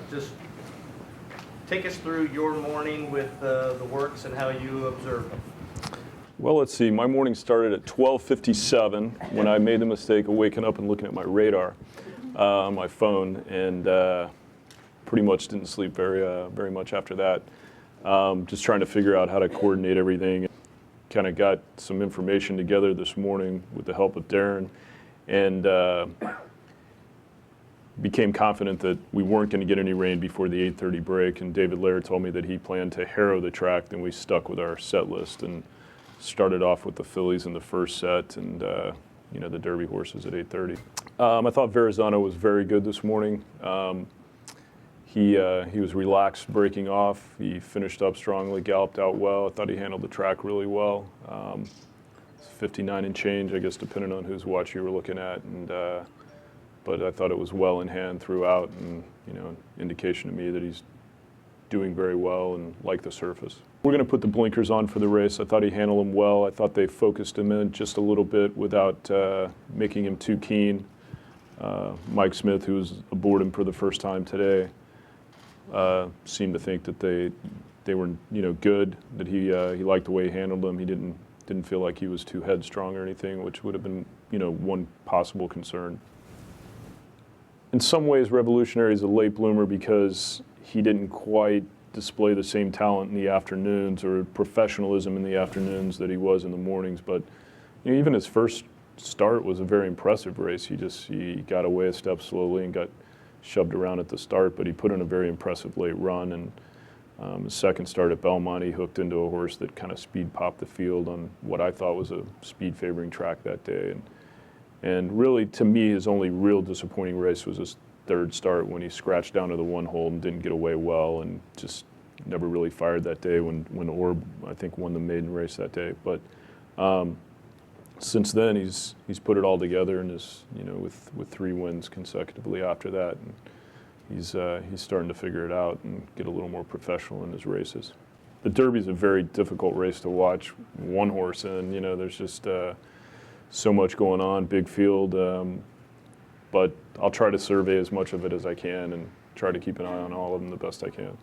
Just take us through your morning with the works and how you observe them. Well, let's see. My morning started at 12:57 when I made the mistake of waking up and looking at my radar on my phone, and pretty much didn't sleep very much after that. Just trying to figure out how to coordinate everything. Kind of got some information together this morning with the help of Darren, and became confident that we weren't going to get any rain before the 8:30 break. And David Laird told me that he planned to harrow the track. Then we stuck with our set list and started off with the fillies in the first set, and the Derby horses at 8:30. I thought Verrazano was very good this morning. He was relaxed breaking off. He finished up strongly, galloped out well. I thought he handled the track really well. 59 and change, I guess, depending on whose watch you were looking at. But I thought it was well in hand throughout, and indication to me that he's doing very well and like the surface. We're going to put the blinkers on for the race. I thought he handled them well. I thought they focused him in just a little bit without making him too keen. Mike Smith, who was aboard him for the first time today, seemed to think that they were good, that he liked the way he handled them. He didn't feel like he was too headstrong or anything, which would have been one possible concern. In some ways, Revolutionary is a late bloomer because he didn't quite display the same talent in the afternoons or professionalism in the afternoons that he was in the mornings. But even his first start was a very impressive race. He got away a step slowly and got shoved around at the start, but he put in a very impressive late run. And his second start at Belmont, he hooked into a horse that kind of speed popped the field on what I thought was a speed favoring track that day. And really, to me, his only real disappointing race was his third start when he scratched down to the one hole and didn't get away well, and just never really fired that day when Orb, I think, won the maiden race that day. But since then, he's put it all together, and is with 3 wins consecutively after that. And he's starting to figure it out and get a little more professional in his races. The Derby is a very difficult race to watch one horse in. There's just so much going on, big field, but I'll try to survey as much of it as I can and try to keep an eye on all of them the best I can.